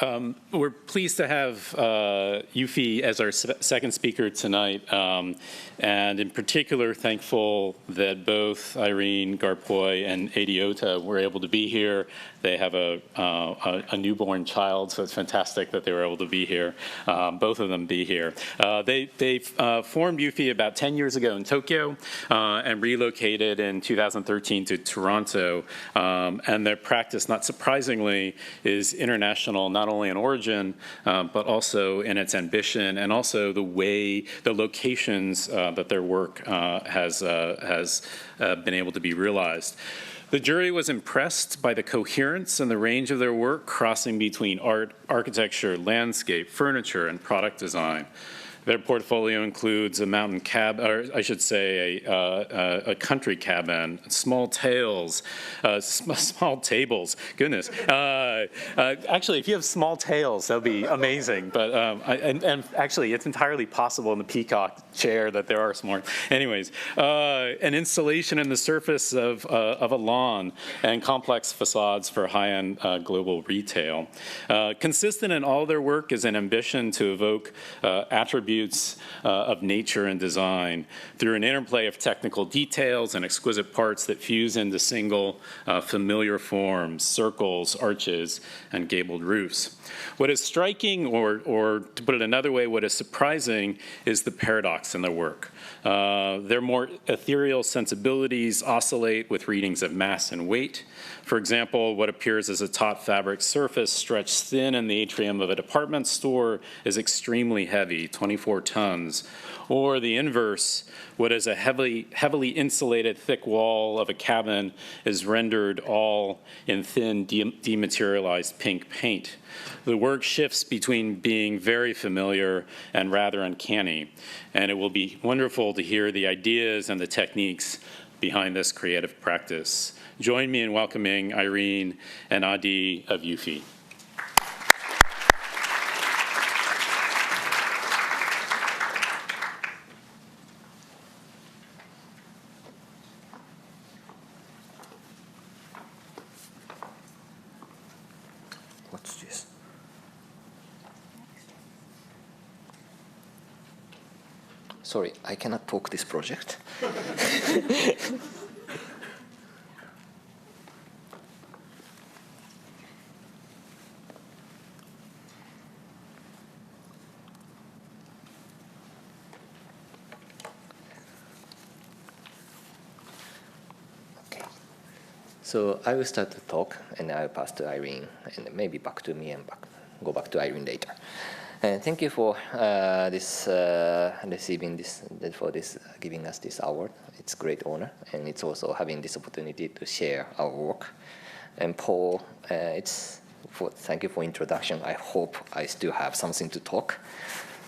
We're pleased to have UUfie as our second speaker tonight, and in particular thankful that both Irene, Gardpoit, and Eiri were able to be here. They have a newborn child, so it's fantastic that they were able to be here, both of them be here. They formed UUfie about 10 years ago in Tokyo and relocated in 2013 to Toronto, and their practice, not surprisingly, is international, not only in origin, but also in its ambition, and also the locations that their work has been able to be realized. The jury was impressed by the coherence and the range of their work, crossing between art, architecture, landscape, furniture, and product design. Their portfolio includes a mountain cabin, or I should say a country cabin, small tables. Goodness. Actually, if you have small tails, that would be amazing. But and actually, it's entirely possible in the Peacock chair that there are some more. Anyways, an installation in the surface of a lawn and complex facades for high-end global retail. Consistent in all their work is an ambition to evoke attributes of nature and design through an interplay of technical details and exquisite parts that fuse into single familiar forms, circles, arches, and gabled roofs. What is striking, or to put it another way, what is surprising is the paradox in their work. Their more ethereal sensibilities oscillate with readings of mass and weight. For example, what appears as a taut fabric surface stretched thin in the atrium of a department store is extremely heavy, 24 tons. Or the inverse, what is a heavily insulated thick wall of a cabin is rendered all in thin, dematerialized pink paint. The work shifts between being very familiar and rather uncanny, and it will be wonderful to hear the ideas and the techniques behind this creative practice. Join me in welcoming Irene and Adi of UUfie. What's this? Sorry, I cannot talk this project. So I will start to talk, and I will pass to Irene, and maybe back to me, and go back to Irene later. And thank you for receiving this, giving us this award. It's a great honor, and it's also having this opportunity to share our work. And Paul, thank you for introduction. I hope I still have something to talk.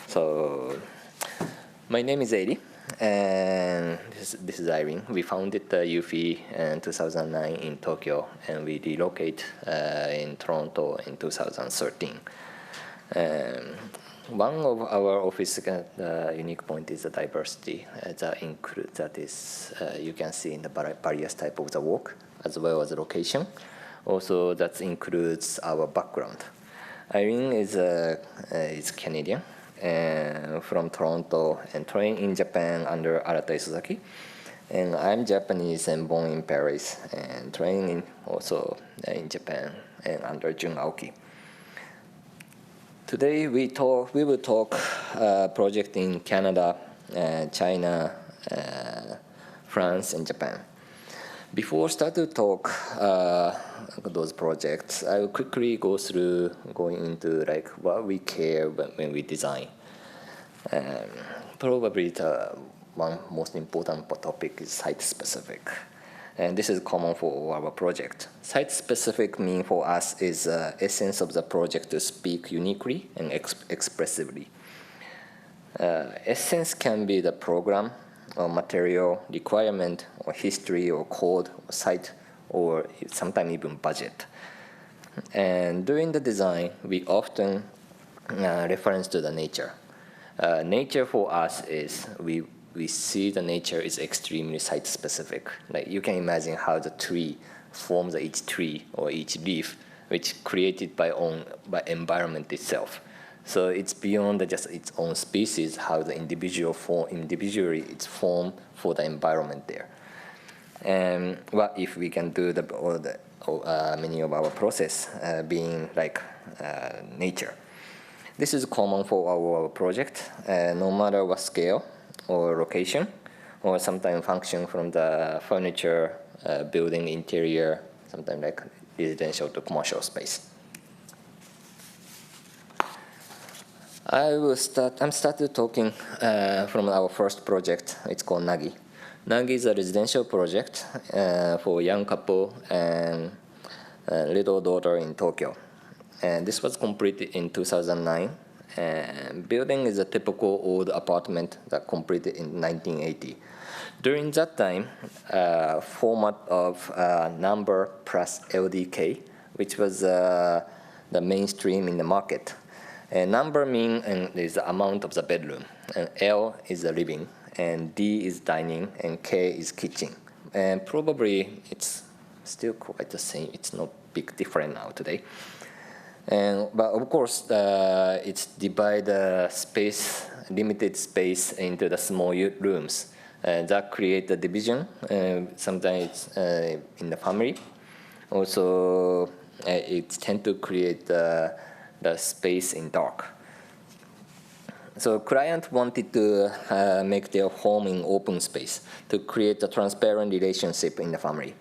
So my name is Eiri. And this is Irene. We founded UUfie in 2009 in Tokyo, and we relocated in Toronto in 2013. One of our office unique point is the diversity. You can see in the various type of the work, as well as the location. Also, that includes our background. Irene is Canadian. From Toronto and trained in Japan under Arata Isozaki. And I'm Japanese and born in Paris and trained also in Japan and under Jun Aoki. Today we will talk project in Canada, China, France, and Japan. Before start to talk those projects, I will quickly go into like what we care when we design. Probably the one most important topic is site-specific. And this is common for all our project. Site-specific mean for us is essence of the project to speak uniquely and expressively. Essence can be the program, or material, requirement, or history, or code, or site, or sometimes even budget. And during the design, we often reference to the nature. Nature for us is we see the nature is extremely site-specific. Like you can imagine how the tree forms each tree or each leaf which created by environment itself. So it's beyond just its own species, how the individually it's formed for the environment there. And what if we can do many of our process being like nature? This is common for our project, no matter what scale or location, or sometimes function from the furniture, building interior, sometimes like residential to commercial space. I'm started talking from our first project. It's called Nagi. Nagi is a residential project for a young couple and a little daughter in Tokyo. And this was completed in 2009. And building is a typical old apartment that completed in 1980. During that time, format of number plus LDK, which was the mainstream in the market. Number mean is the amount of the bedroom, and L is the living, and D is dining, and K is kitchen. And probably it's still quite the same. It's not big different now today. But of course, it's divide the space, limited space into the small rooms. That create the division. Sometimes in the family. Also, it tend to create the space in dark. So client wanted to make their home in open space to create a transparent relationship in the family.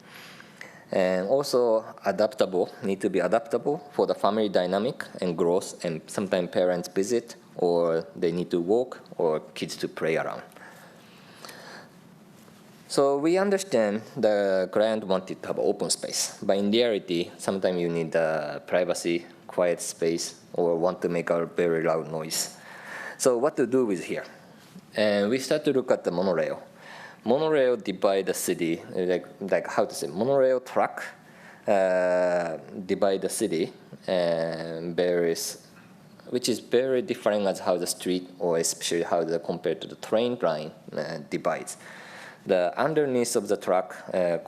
And also adaptable, need to be adaptable for the family dynamic and growth, and sometimes parents visit or they need to walk or kids to play around. So we understand the client wanted to have open space, but in reality, sometimes you need privacy, quiet space, or want to make a very loud noise. So what to do with here? And we start to look at the monorail. Monorail divide the city, like how to say, monorail track divide the city, and which is very different as how the street, or especially how compared to the train line divides. The underneath of the track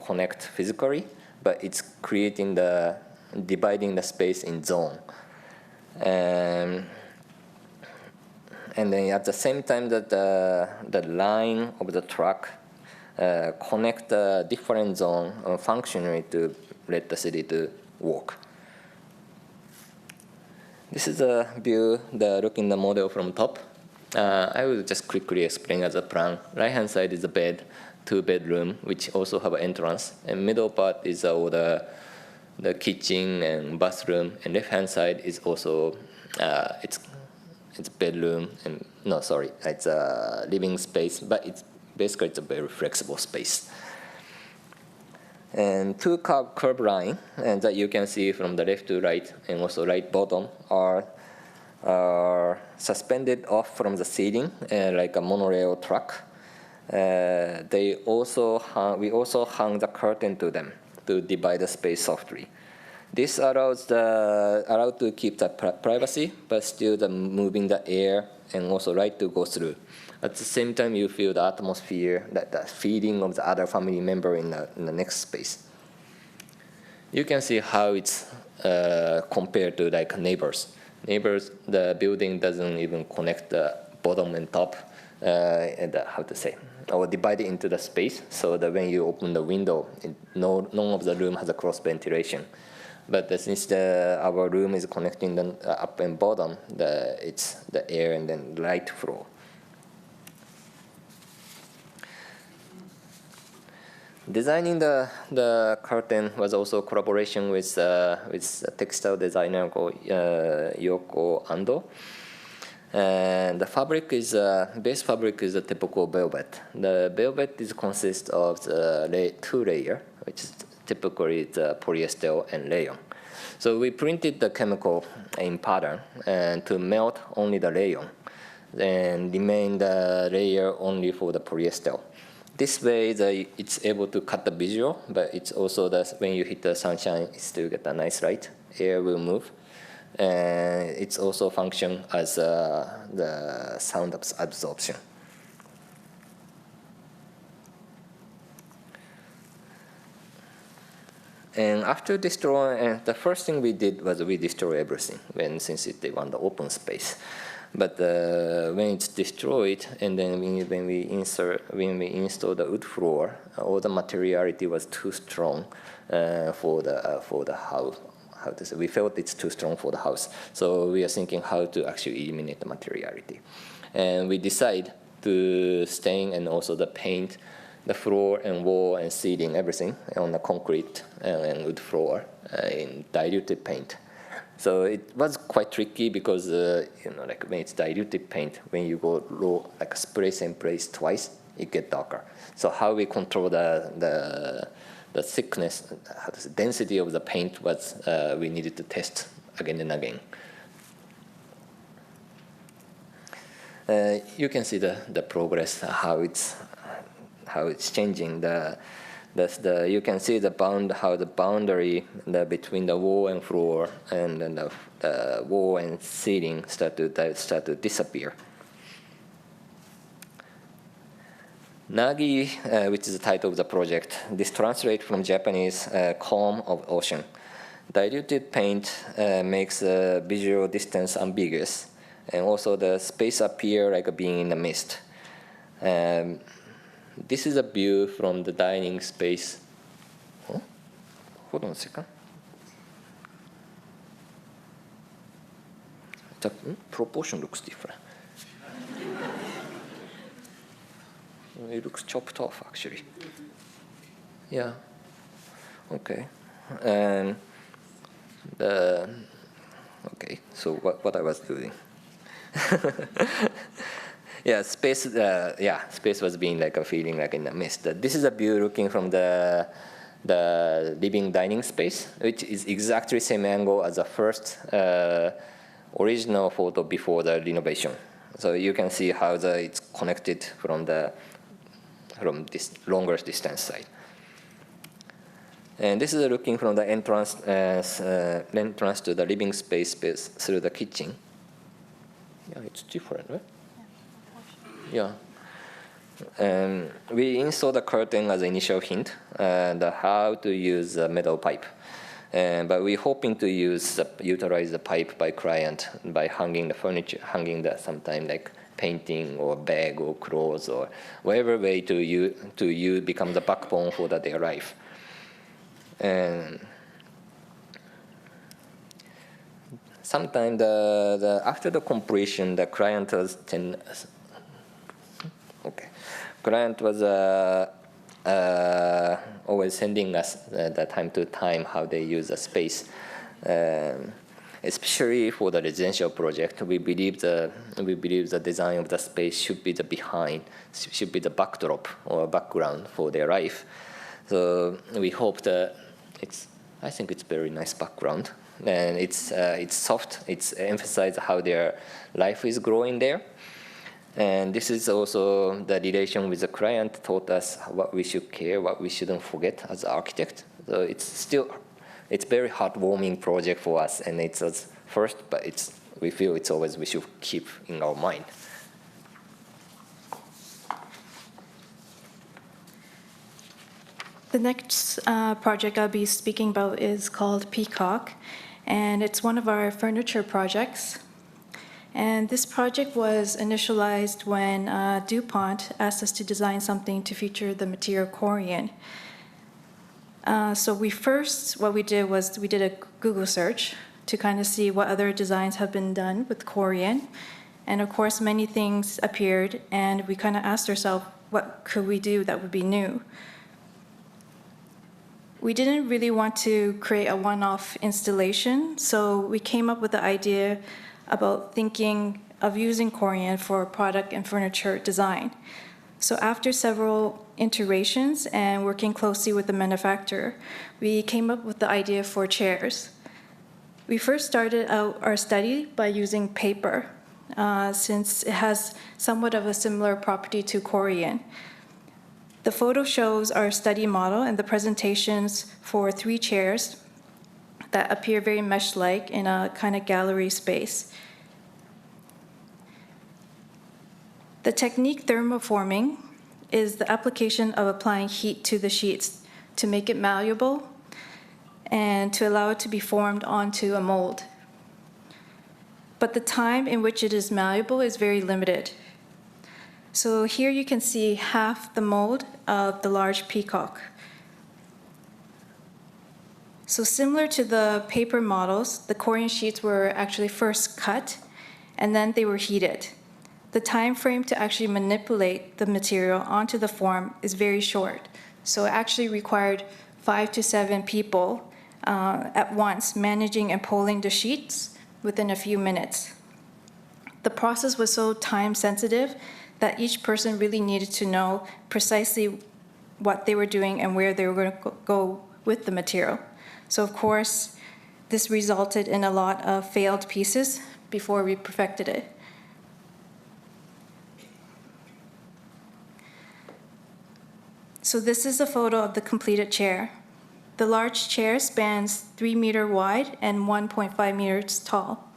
connect physically, but it's creating dividing the space in zone. And then at the same time that the line of the track connect the different zone functionally to let the city to walk. This is a view, looking the model from top. I will just quickly explain as a plan. Right-hand side is the bed, 2-bedroom, which also have an entrance. And middle part is all the kitchen and bathroom. And left-hand side is also it's bedroom and it's a living space, but it's basically it's a very flexible space. And two curved line, and that you can see from the left to right, and also right bottom are suspended off from the ceiling, like a monorail track. We also hung the curtain to them to divide the space softly. This allows to keep the privacy, but still moving the air and also light to go through. At the same time, you feel the atmosphere, the feeling of the other family member in the next space. You can see how it's compared to like neighbors. Neighbors, the building doesn't even connect the bottom and top, or divide it into the space, so that when you open the window, none of the room has a cross ventilation. But since our room is connecting the up and bottom, it's the air and then light flow. Designing the curtain was also a collaboration with a textile designer called Yoko Ando. And the fabric base fabric is a typical velvet. The velvet consists of two layers, which is typically the polyester and rayon. So we printed the chemical in pattern and to melt only the rayon, and remain the layer only for the polyester. This way, it's able to cut the visual, but it's also when you hit the sunshine, you still get a nice light. Air will move. And it's also function as the sound absorption. And after destroying, the first thing we did was we destroy everything since they want the open space. But when it's destroyed, and then when we install the wood floor, all the materiality was too strong for the house. How to say? We felt it's too strong for the house. So we are thinking how to actually eliminate the materiality, and we decide to stain and also the paint the floor and wall and ceiling, everything on the concrete and wood floor in diluted paint. So it was quite tricky because like when it's diluted paint, when you go low, like spray same place twice, it gets darker. So how we control the thickness, density of the paint was we needed to test again and again. You can see the progress, how it's changing. You can see how the boundary between the wall and floor and then the wall and ceiling start to disappear. Nagi, which is the title of the project, this translates from Japanese calm of ocean. Diluted paint makes visual distance ambiguous, and also the space appear like being in the mist. This is a view from the dining space. Oh, hold on a second. The proportion looks different. It looks chopped off, actually. Yeah. Okay. And okay. So what I was doing. Yeah, space was being like a feeling like in the mist. This is a view looking from the living dining space, which is exactly same angle as the first original photo before the renovation. So you can see how it's connected from this longer distance side. And this is looking from the entrance to the living space through the kitchen. Yeah, it's different, right? Yeah. We installed the curtain as an initial hint, and how to use a metal pipe. But we're hoping to utilize the pipe by client by hanging the furniture, sometime like painting or bag or clothes or whatever way to become the backbone for their life. And sometimes after the completion, the client was always sending us the time to time how they use the space. Especially for the residential project, we believe the design of the space should be should be the backdrop or background for their life. So we hope that I think it's very nice background, and it's soft. It's emphasized how their life is growing there. And this is also the relation with the client taught us what we should care, what we shouldn't forget as an architect. So it's very heartwarming project for us, and it's first, but we feel it's always we should keep in our mind. The next project I'll be speaking about is called Peacock, and it's one of our furniture projects. And this project was initialized when DuPont asked us to design something to feature the material corian. So what we did was we did a Google search to kind of see what other designs have been done with corian. And of course, many things appeared, and we kind of asked ourselves, what could we do that would be new? We didn't really want to create a one-off installation, so we came up with the idea about thinking of using corian for product and furniture design. So after several iterations and working closely with the manufacturer, we came up with the idea for chairs. We first started out our study by using paper, since it has somewhat of a similar property to corian. The photo shows our study model and the presentations for 3 chairs that appear very mesh-like in a kind of gallery space. The technique thermoforming is the application of applying heat to the sheets to make it malleable. and to allow it to be formed onto a mold. But the time in which it is malleable is very limited. So here you can see half the mold of the large peacock. So similar to the paper models, the corian sheets were actually first cut, and then they were heated. The time frame to actually manipulate the material onto the form is very short. So it actually required 5 to 7 people at once managing and pulling the sheets within a few minutes. The process was so time sensitive that each person really needed to know precisely what they were doing and where they were going to go with the material. So of course, this resulted in a lot of failed pieces before we perfected it. So this is a photo of the completed chair. The large chair spans 3 meters wide and 1.5 meters tall.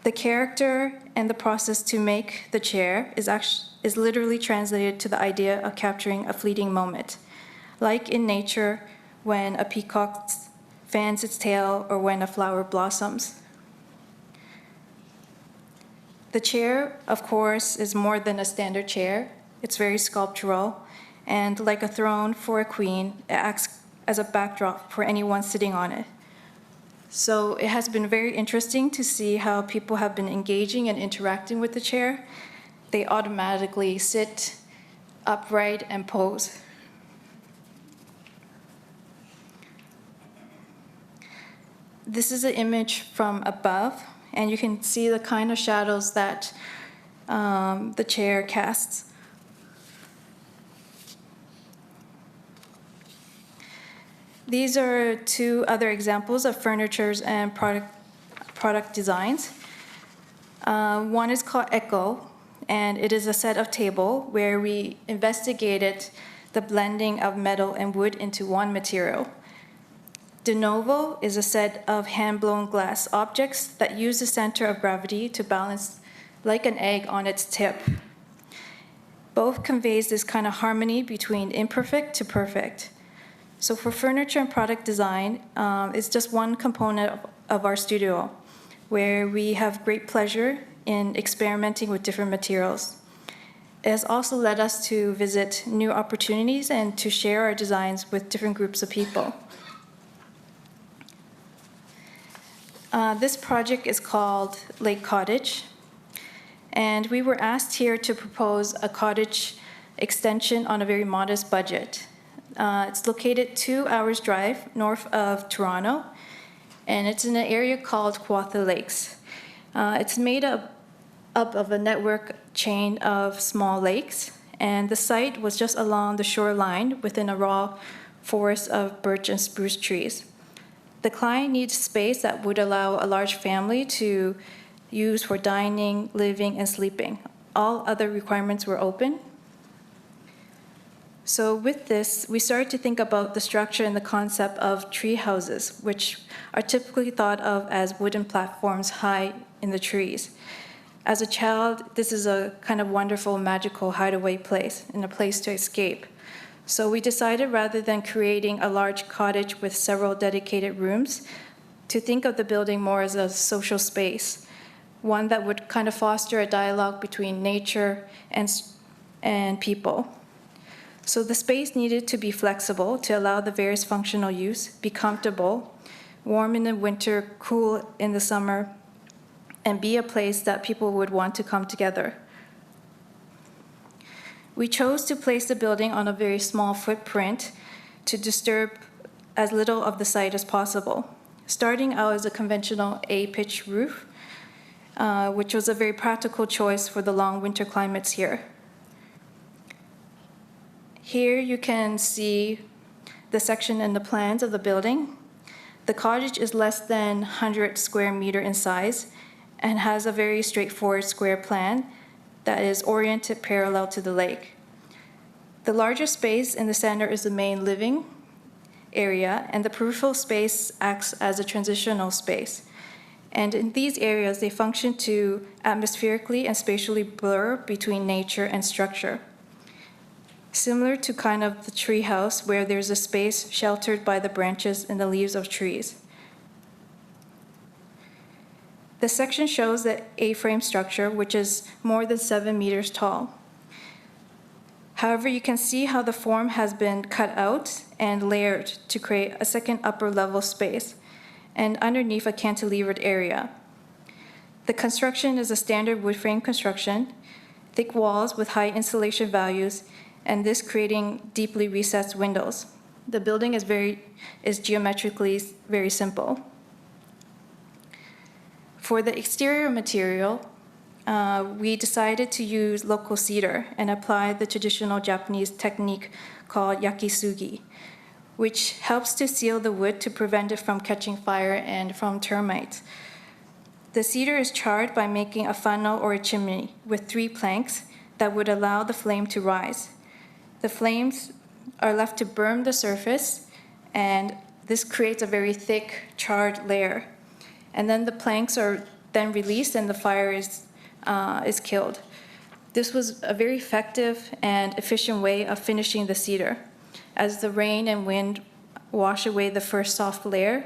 The character and the process to make the chair is literally translated to the idea of capturing a fleeting moment, like in nature when a peacock fans its tail or when a flower blossoms. The chair, of course, is more than a standard chair. It's very sculptural, and like a throne for a queen, it acts as a backdrop for anyone sitting on it. So it has been very interesting to see how people have been engaging and interacting with the chair. They automatically sit upright and pose. This is an image from above, and you can see the kind of shadows that the chair casts. These are 2 other examples of furnitures and product designs. One is called Echo, and it is a set of table where we investigated the blending of metal and wood into one material. De Novo is a set of hand-blown glass objects that use the center of gravity to balance like an egg on its tip. Both conveys this kind of harmony between imperfect to perfect. So for furniture and product design, it's just one component of our studio where we have great pleasure in experimenting with different materials. It has also led us to visit new opportunities and to share our designs with different groups of people. This project is called Lake Cottage, and we were asked here to propose a cottage extension on a very modest budget. It's located 2 hours drive north of Toronto, and it's in an area called Kawartha Lakes. It's made up of a network chain of small lakes, and the site was just along the shoreline within a raw forest of birch and spruce trees. The client needs space that would allow a large family to use for dining, living, and sleeping. All other requirements were open. So with this, we started to think about the structure and the concept of tree houses, which are typically thought of as wooden platforms high in the trees. As a child, this is a kind of wonderful, magical hideaway place and a place to escape. So we decided, rather than creating a large cottage with several dedicated rooms, to think of the building more as a social space, one that would kind of foster a dialogue between nature and people. So the space needed to be flexible to allow the various functional use, be comfortable, warm in the winter, cool in the summer, and be a place that people would want to come together. We chose to place the building on a very small footprint to disturb as little of the site as possible, starting out as a conventional A-pitch roof, which was a very practical choice for the long winter climates here. Here you can see the section in the plans of the building. The cottage is less than 100 square meter in size and has a very straightforward square plan that is oriented parallel to the lake. The larger space in the center is the main living area, and the peripheral space acts as a transitional space. And in these areas, they function to atmospherically and spatially blur between nature and structure. similar to kind of the tree house where there's a space sheltered by the branches and the leaves of trees. The section shows the A-frame structure, which is more than 7 meters tall. However, you can see how the form has been cut out and layered to create a second upper level space and underneath a cantilevered area. The construction is a standard wood frame construction, thick walls with high insulation values, and this creating deeply recessed windows. The building is geometrically very simple. For the exterior material, we decided to use local cedar and apply the traditional Japanese technique called yakisugi, which helps to seal the wood to prevent it from catching fire and from termites. The cedar is charred by making a funnel or a chimney with 3 planks that would allow the flame to rise. The flames are left to burn the surface, and this creates a very thick charred layer. And then the planks are then released and the fire is killed. This was a very effective and efficient way of finishing the cedar. As the rain and wind wash away the first soft layer,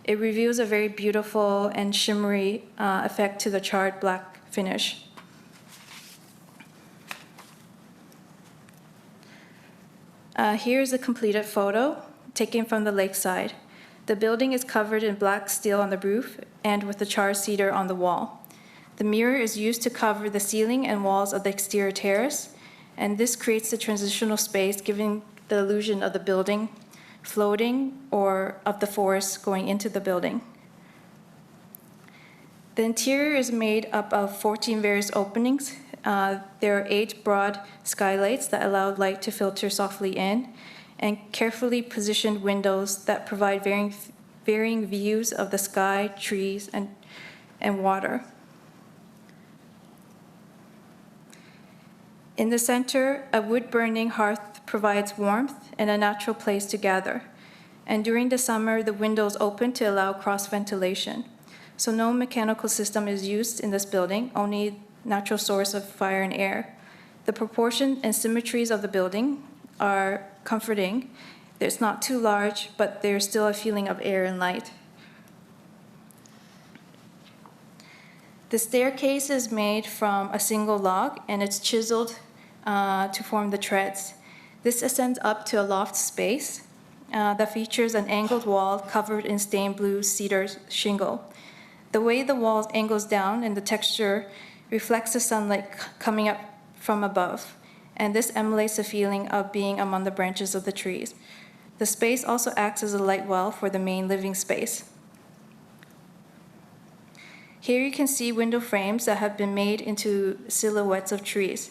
it reveals a very beautiful and shimmery effect to the charred black finish. Here's a completed photo taken from the lakeside. The building is covered in black steel on the roof and with the charred cedar on the wall. The mirror is used to cover the ceiling and walls of the exterior terrace, and this creates the transitional space, giving the illusion of the building floating or of the forest going into the building. The interior is made up of 14 various openings. There are 8 broad skylights that allow light to filter softly in, and carefully positioned windows that provide varying views of the sky, trees, and water. In the center, a wood-burning hearth provides warmth and a natural place to gather. And during the summer, the windows open to allow cross-ventilation. So no mechanical system is used in this building, only natural source of fire and air. The proportion and symmetries of the building are comforting. It's not too large, but there's still a feeling of air and light. The staircase is made from a single log, and it's chiseled to form the treads. This ascends up to a loft space that features an angled wall covered in stained blue cedar shingle. The way the wall angles down and the texture reflects the sunlight coming up from above, and this emulates the feeling of being among the branches of the trees. The space also acts as a light well for the main living space. Here you can see window frames that have been made into silhouettes of trees.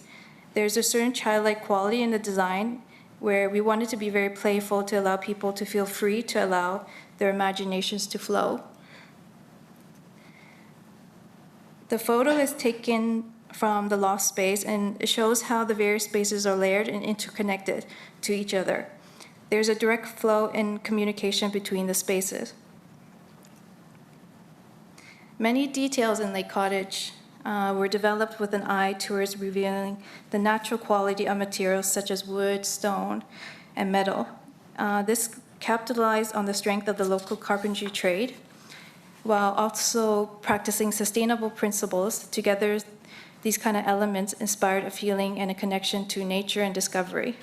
There's a certain childlike quality in the design where we wanted to be very playful to allow people to feel free to allow their imaginations to flow. The photo is taken from the loft space, and it shows how the various spaces are layered and interconnected to each other. There's a direct flow and communication between the spaces. Many details in Lake Cottage were developed with an eye towards revealing the natural quality of materials such as wood, stone, and metal. This capitalized on the strength of the local carpentry trade, while also practicing sustainable principles. Together, these kind of elements inspired a feeling and a connection to nature and discovery.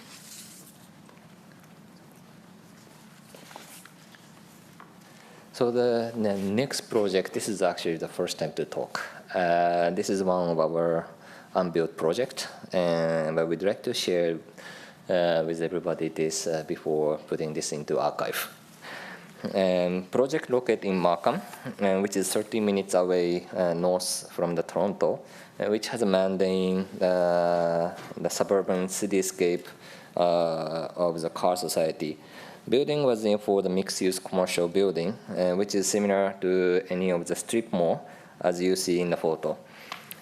So the next project, this is actually the first time to talk. This is one of our unbuilt project, but we'd like to share with everybody this before putting this into archive. Project located in Markham, which is 30 minutes away north from the Toronto, which has a mundane, the suburban cityscape of the car society. Building was in for the mixed-use commercial building, which is similar to any of the strip mall, as you see in the photo.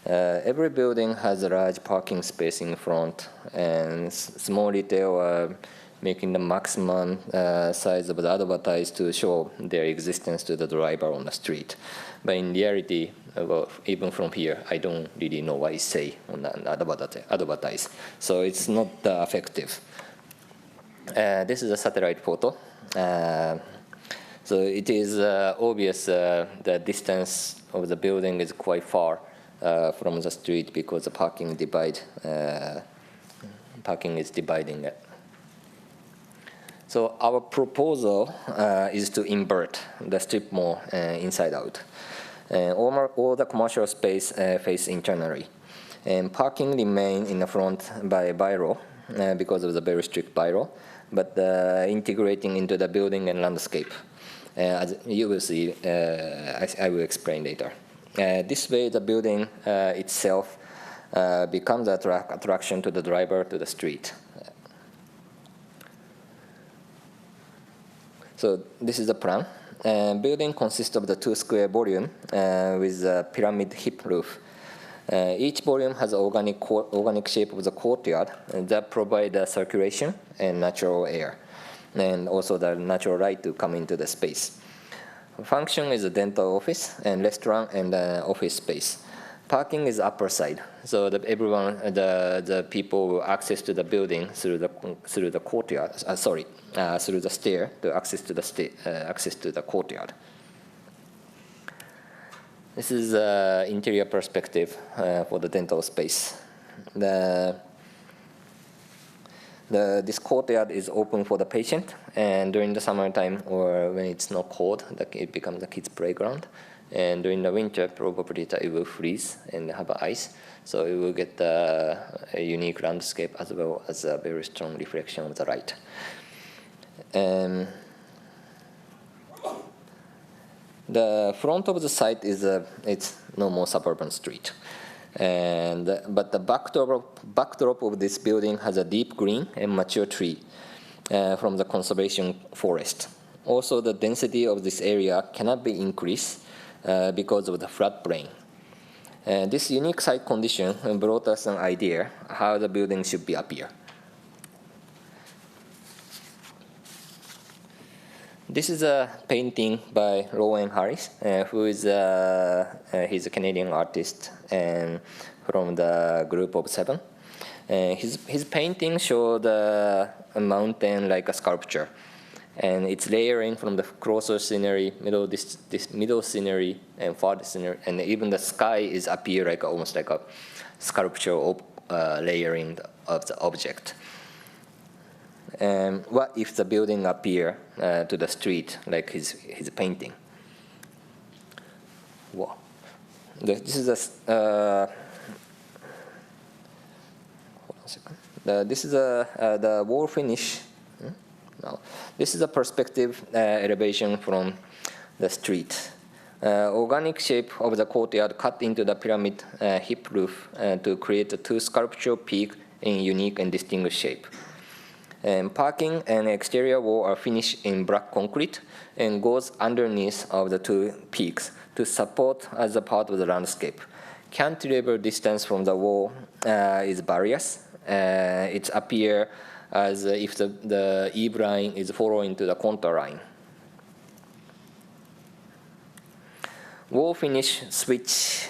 Every building has a large parking space in front, and small retail making the maximum size of the advertise to show their existence to the driver on the street. But in reality, well, even from here, I don't really know what it say on the advertise. So it's not effective. This is a satellite photo. So it is obvious the distance of the building is quite far from the street because the parking is dividing it. So our proposal is to invert the strip mall inside out. All the commercial space face internally. And parking remain in the front by bylaw because of the very strict bylaw, but integrating into the building and landscape. As you will see, I will explain later. This way, the building itself becomes an attraction to the driver to the street. So this is the plan. Building consists of the 2 square volume with a pyramid hip roof. Each volume has an organic shape of the courtyard that provide circulation and natural air, and also the natural light to come into the space. Function is a dental office and restaurant and office space. Parking is upper side, so that everyone, the people will access to the building through the courtyard. Through the stair to access to the courtyard. This is interior perspective for the dental space. This courtyard is open for the patient, and during the summertime or when it's not cold, it becomes a kids' playground. And during the winter, probably it will freeze and have ice, so it will get a unique landscape as well as a very strong reflection of the light. The front of the site is it's normal suburban street, but the backdrop of this building has a deep green and mature tree from the conservation forest. Also, the density of this area cannot be increased because of the floodplain. This unique site condition brought us an idea how the building should be appear. This is a painting by Rowan Harris, who is he's a Canadian artist and from the group of 7. His painting showed a mountain like a sculpture, and it's layering from the closer scenery, middle scenery, and farther scenery, and even the sky is appear like almost like a sculpture of layering of the object. What if the building appear to the street like his painting? Wow. This is a hold on a second. This is the wall finish. No, this is a perspective elevation from the street. Organic shape of the courtyard cut into the pyramid hip roof to create a 2 sculptural peak in unique and distinguished shape. Parking and exterior wall are finished in black concrete and goes underneath of the 2 peaks to support as a part of the landscape. Cantilever distance from the wall is various. It appears as if the eave line is following to the contour line. Wall finish switches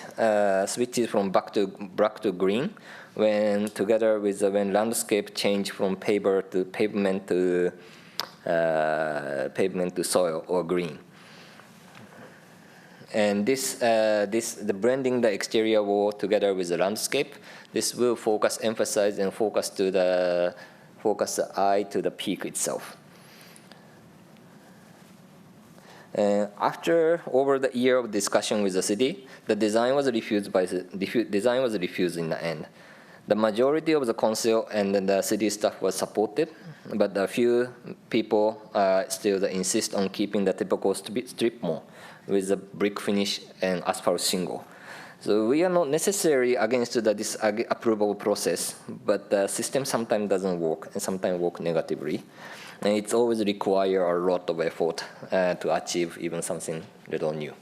from black to green when together with when landscape change from pavement to soil or green. And the blending the exterior wall together with the landscape, this will emphasize and focus the eye to the peak itself. After over the year of discussion with the city, the design was refused in the end. The majority of the council and the city staff was supported, but a few people still insist on keeping the typical strip mall with the brick finish and asphalt shingle. So we are not necessarily against this approval process, but the system sometimes doesn't work and sometimes work negatively. And it's always require a lot of effort to achieve even something little new.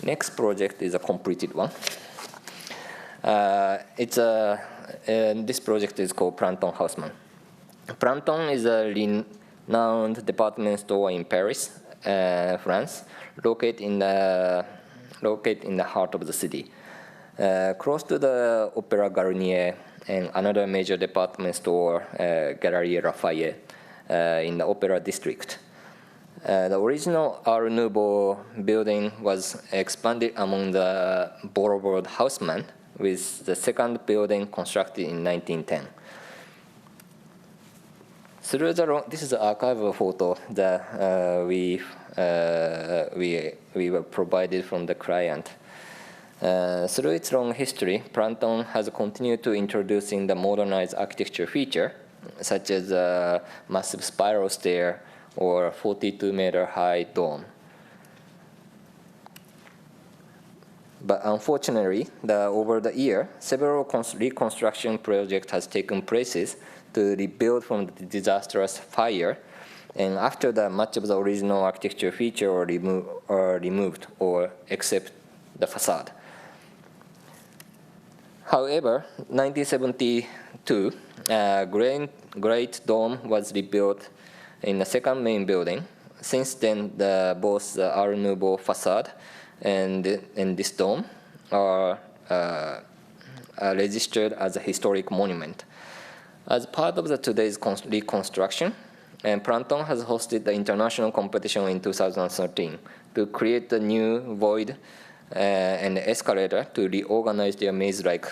Next project is a completed one. It's a and this project is called Printemps Haussmann. Printemps is a renowned department store in Paris, France, located in the heart of the city, close to the Opéra Garnier and another major department store, Galeries Lafayette, in the Opera District. The original Art Nouveau building was expanded among the Boulevard Haussmann, with the second building constructed in 1910. Through the this is an archival photo that we were provided from the client. Through its long history, Printemps has continued to introducing the modernized architecture feature, such as a massive spiral stair or 42-meter high dome. But unfortunately, over the year, several reconstruction projects has taken place to rebuild from the disastrous fire, and after that, much of the original architecture feature are removed or except the facade. However, 1972, Great Dome was rebuilt in the second main building. Since then, both the Art Nouveau facade and this dome are registered as a historic monument. As part of today's reconstruction, Printemps has hosted the international competition in 2013 to create a new void and escalator to reorganize their maze-like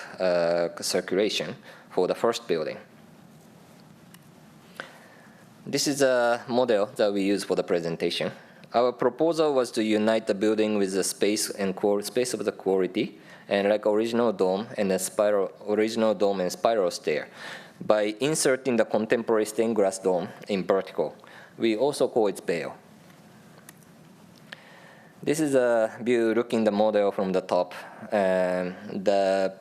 circulation for the first building. This is a model that we use for the presentation. Our proposal was to unite the building with the space of the quality, and like original dome and spiral stair, by inserting the contemporary stained glass dome in vertical. We also call it veil. This is a view looking the model from the top. The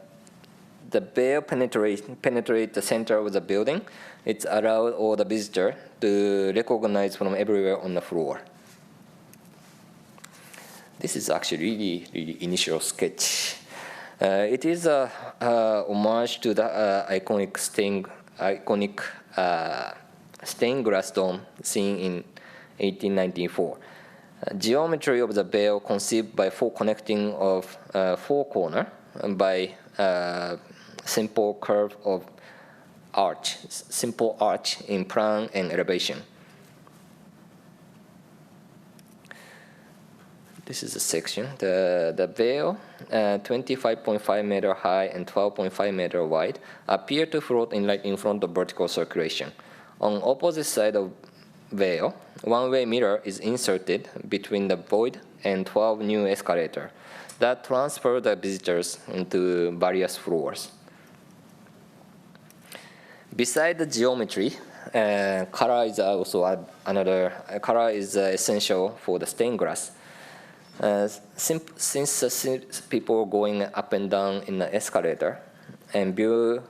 veil penetrate the center of the building. It's allowed all the visitor to recognize from everywhere on the floor. This is actually really initial sketch. It is a homage to the iconic stained glass dome seen in 1894. Geometry of the veil conceived by connecting of four corners by simple curve of simple arch in plan and elevation. This is a section. The veil, 25.5 meter high and 12.5 meter wide, appear to float in front of vertical circulation. On opposite side of veil, one-way mirror is inserted between the void and 12 new escalators that transfer the visitors into various floors. Beside the geometry, color is also another. Color is essential for the stained glass. Since people are going up and down in the escalator, and view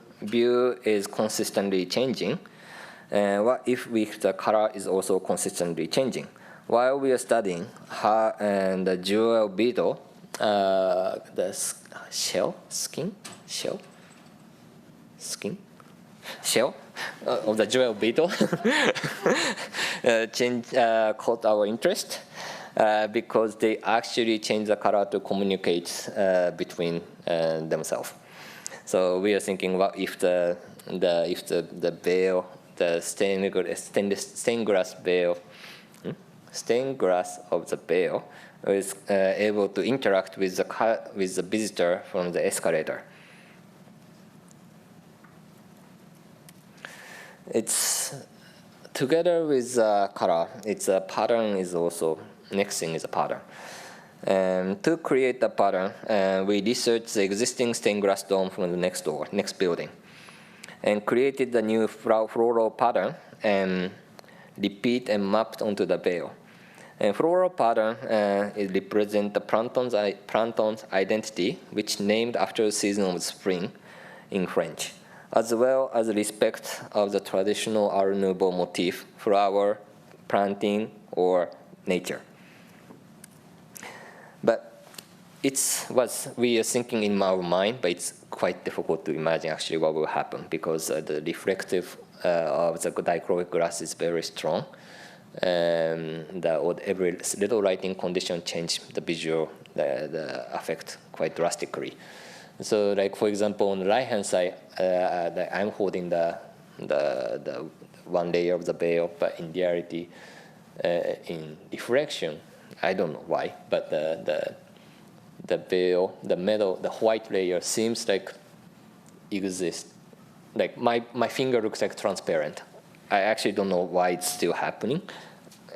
is consistently changing, what if the color is also consistently changing? While we are studying how the jewel beetle, the shell of the jewel beetle caught our interest because they actually change the color to communicate between themselves. So we are thinking, what if the veil, the stained glass veil, stained glass of the veil is able to interact with the visitor from the escalator. It's together with color. Its pattern is also next thing is a pattern. To create the pattern, we researched the existing stained glass dome from the next building, and created the new floral pattern and repeat and mapped onto the veil. And floral pattern it represents the Printemps identity, which named after the season of spring in French, as well as respect of the traditional Art Nouveau motif, flower, planting, or nature. But it's what we are thinking in our mind, but it's quite difficult to imagine actually what will happen because the reflective of the dichroic glass is very strong. Every little lighting condition change the visual, the effect quite drastically. So, like for example, on the right-hand side, I'm holding the one layer of the veil, but in reality, in reflection, I don't know why, but the veil, the metal, the white layer seems like exists. Like my finger looks like transparent. I actually don't know why it's still happening,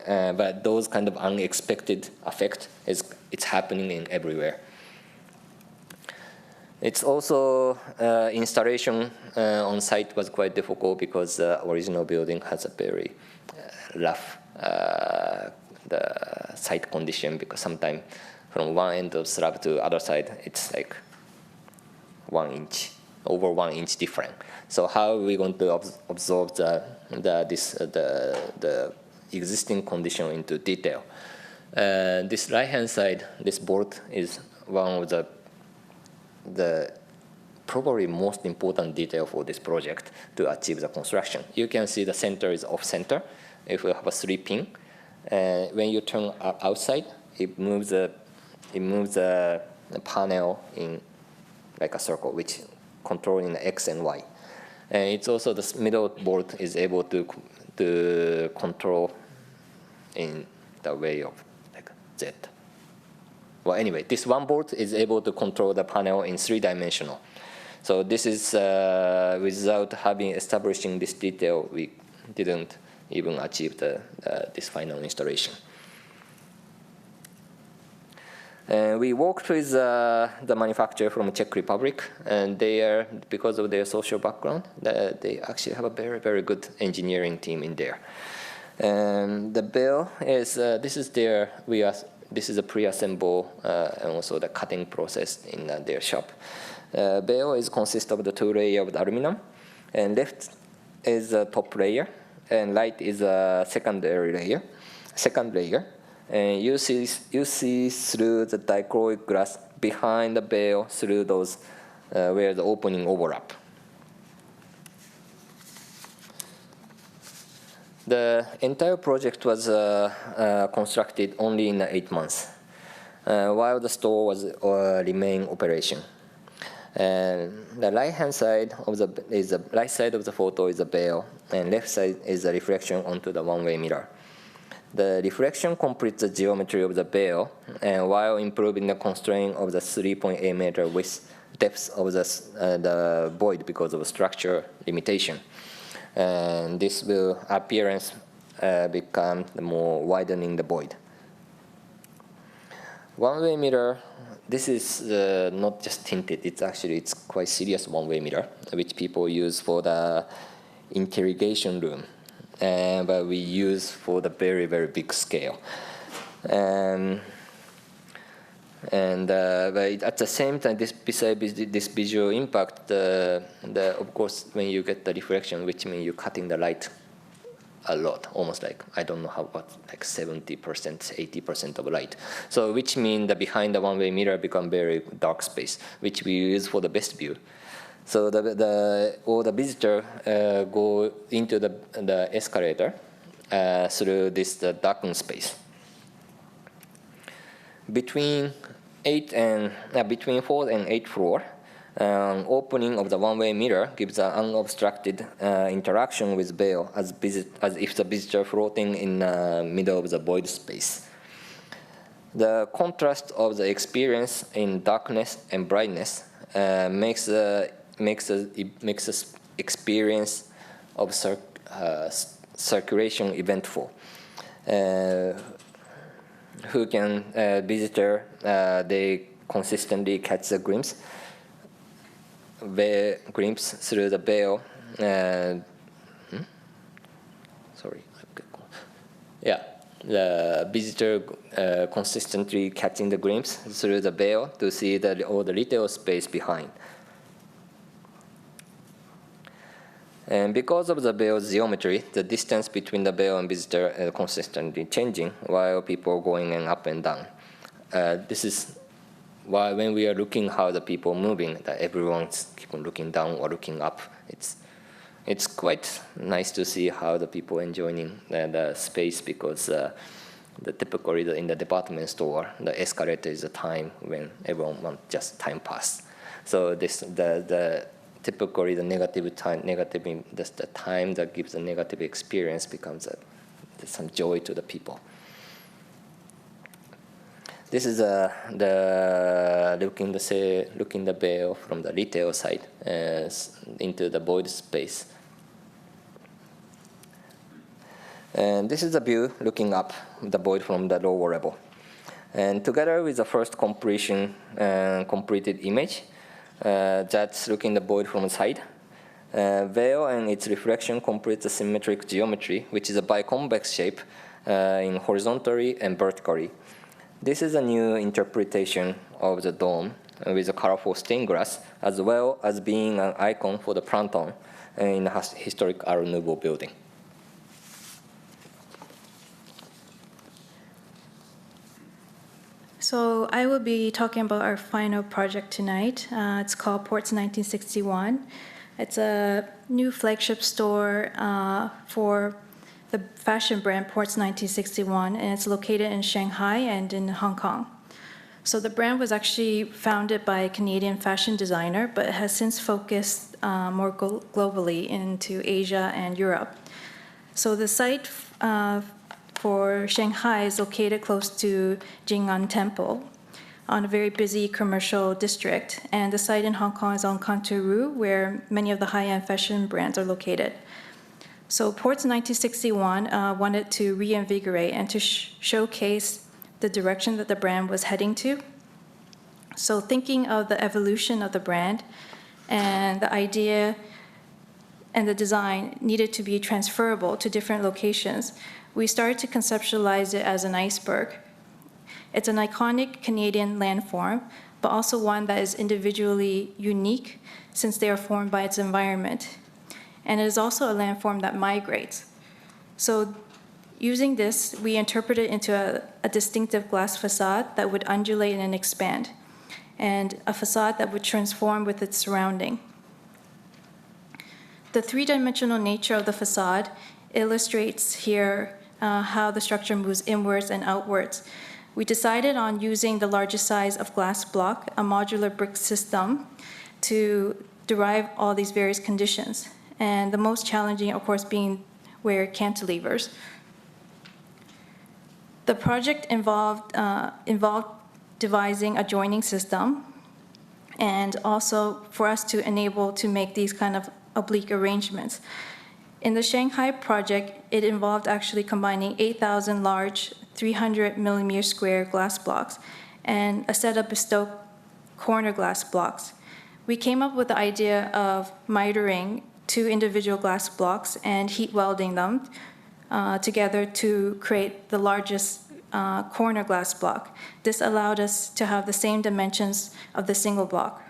but those kind of unexpected effect it's happening in everywhere. It's also installation on site was quite difficult because the original building has a very rough the site condition because sometimes from one end of slab to other side it's like 1 inch, over 1 inch different. So how are we going to absorb the existing condition into detail? This right-hand side, this board is one of the probably most important detail for this project to achieve the construction. You can see the center is off center. If we have a 3-pin, when you turn outside, it moves the panel in like a circle, which controlling the X and Y. And it's also the middle board is able to control in the way of like Z. Well, anyway, this one board is able to control the panel in 3-dimensional. So this is without establishing this detail, we didn't even achieve this final installation. We worked with the manufacturer from Czech Republic, and they are, because of their social background, they actually have a very, very good engineering team in there. The bill is, this is a pre-assemble and also the cutting process in their shop. Bill consists of the 2 layers of aluminum, and left is a top layer, and right is a second layer. And you see through the dichroic glass behind the veil through those where the opening overlap. The entire project was constructed only in 8 months, while the store was remain operation. And the right-hand side of the right side of the photo is the veil, and left side is the reflection onto the one-way mirror. The reflection completes the geometry of the veil, and while improving the constraint of the 3.8 meter depth of the void because of structure limitation. And this will appearance become the more widening the void. One-way mirror, this is not just tinted, it's quite serious one-way mirror, which people use for the interrogation room. But we use for the very, very big scale. But at the same time, besides this visual impact, of course, when you get the reflection, which means you're cutting the light a lot, almost like, I don't know like 70%, 80% of light. So which means that behind the one-way mirror become very dark space, which we use for the best view. So all the visitor go into the escalator through this darkened space. Between 4th and 8th floor, opening of the one-way mirror gives an unobstructed interaction with veil as if the visitor floating in the middle of the void space. The contrast of the experience in darkness and brightness makes the experience of circulation eventful. Who can visitor? They consistently catch the glimpse through the veil. The visitor consistently catching the glimpse through the veil to see all the little space behind. And because of the veil's geometry, the distance between the veil and visitor is consistently changing while people are going up and down. This is while when we are looking how the people moving, that everyone's keep on looking down or looking up. It's quite nice to see how the people enjoying the space, because typically in the department store, the escalator is the time when everyone wants just time pass. So typically the negative time, the time that gives a negative experience becomes some joy to the people. This is looking the veil from the retail side into the void space. And this is the view looking up the void from the lower level. And together with the first completed image, that's looking the void from the side. Veil and its reflection complete the symmetric geometry, which is a biconvex shape in horizontally and vertically. This is a new interpretation of the dome with a colorful stained glass, as well as being an icon for the Printemps in the historic Art Nouveau building. So I will be talking about our final project tonight. It's called Ports 1961. It's a new flagship store for the fashion brand Ports 1961, and it's located in Shanghai and in Hong Kong. So the brand was actually founded by a Canadian fashion designer, but has since focused more globally into Asia and Europe. So the site for Shanghai is located close to Jing'an Temple on a very busy commercial district, and the site in Hong Kong is on Canton, where many of the high-end fashion brands are located. So Ports 1961 wanted to reinvigorate and to showcase the direction that the brand was heading to. So thinking of the evolution of the brand, and the idea and the design needed to be transferable to different locations, we started to conceptualize it as an iceberg. It's an iconic Canadian landform, but also one that is individually unique since they are formed by its environment. And it is also a landform that migrates. So using this, we interpret it into a distinctive glass facade that would undulate and expand, and a facade that would transform with its surrounding. The three-dimensional nature of the facade illustrates here how the structure moves inwards and outwards. We decided on using the largest size of glass block, a modular brick system, to derive all these various conditions. And the most challenging, of course, being where cantilevers. The project involved devising a joining system, and also for us to enable to make these kind of oblique arrangements. In the Shanghai project, it involved actually combining 8,000 large 300 millimeter square glass blocks and a set of bespoke corner glass blocks. We came up with the idea of mitering 2 individual glass blocks and heat welding them together to create the largest corner glass block. This allowed us to have the same dimensions of the single block.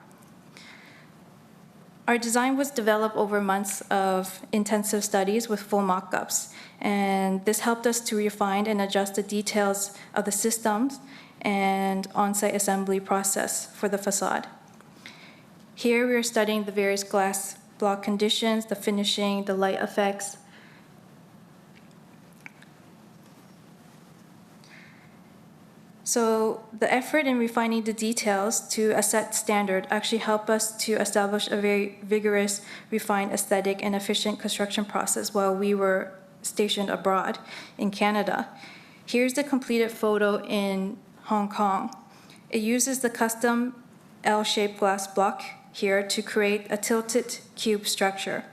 Our design was developed over months of intensive studies with full mock-ups, and this helped us to refine and adjust the details of the systems and on-site assembly process for the facade. Here we are studying the various glass block conditions, the finishing, the light effects. So the effort in refining the details to a set standard actually helped us to establish a very vigorous, refined aesthetic and efficient construction process while we were stationed abroad in Canada. Here's the completed photo in Hong Kong. It uses the custom L-shaped glass block here to create a tilted cube structure.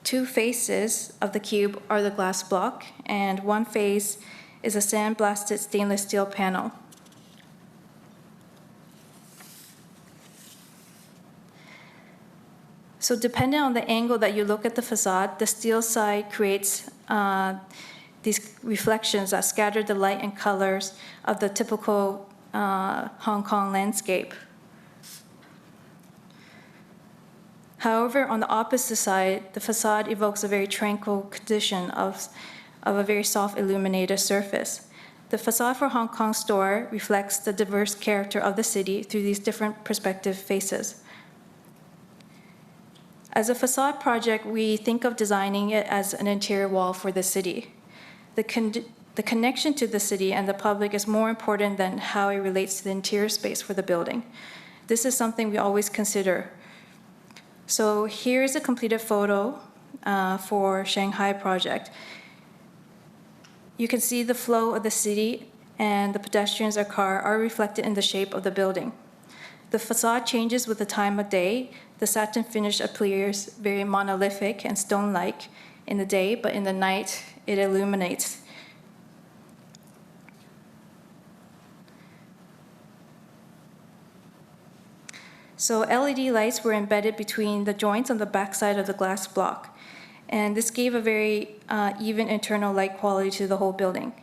2 faces of the cube are the glass block, and 1 face is a sandblasted stainless steel panel. So depending on the angle that you look at the facade, the steel side creates these reflections that scatter the light and colors of the typical Hong Kong landscape. However, on the opposite side, the facade evokes a very tranquil condition of a very soft illuminated surface. The facade for Hong Kong store reflects the diverse character of the city through these different perspective faces. As a facade project, we think of designing it as an interior wall for the city. The connection to the city and the public is more important than how it relates to the interior space for the building. This is something we always consider. So here's a completed photo for Shanghai project. You can see the flow of the city and the pedestrians or car are reflected in the shape of the building. The facade changes with the time of day. The satin finish appears very monolithic and stone-like in the day, but in the night it illuminates. So LED lights were embedded between the joints on the backside of the glass block. And this gave a very even internal light quality to the whole building.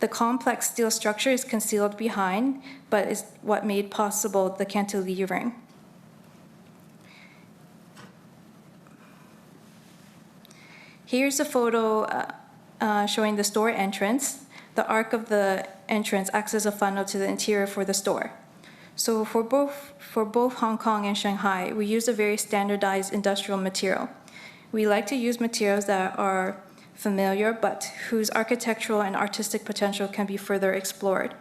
The complex steel structure is concealed behind, but is what made possible the cantilevering. Here's a photo showing the store entrance. The arc of the entrance acts as a funnel to the interior for the store. So for both Hong Kong and Shanghai, we use a very standardized industrial material. We like to use materials that are familiar, but whose architectural and artistic potential can be further explored.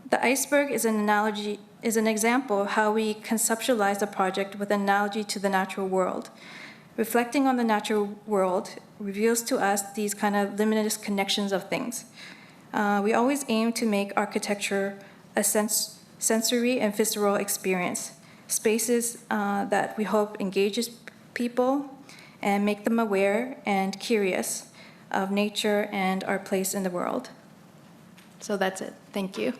The iceberg is an example of how we conceptualize a project with an analogy to the natural world. Reflecting on the natural world reveals to us these kind of limitless connections of things. We always aim to make architecture a sensory and visceral experience. Spaces that we hope engages people and make them aware and curious of nature and our place in the world. So that's it. Thank you.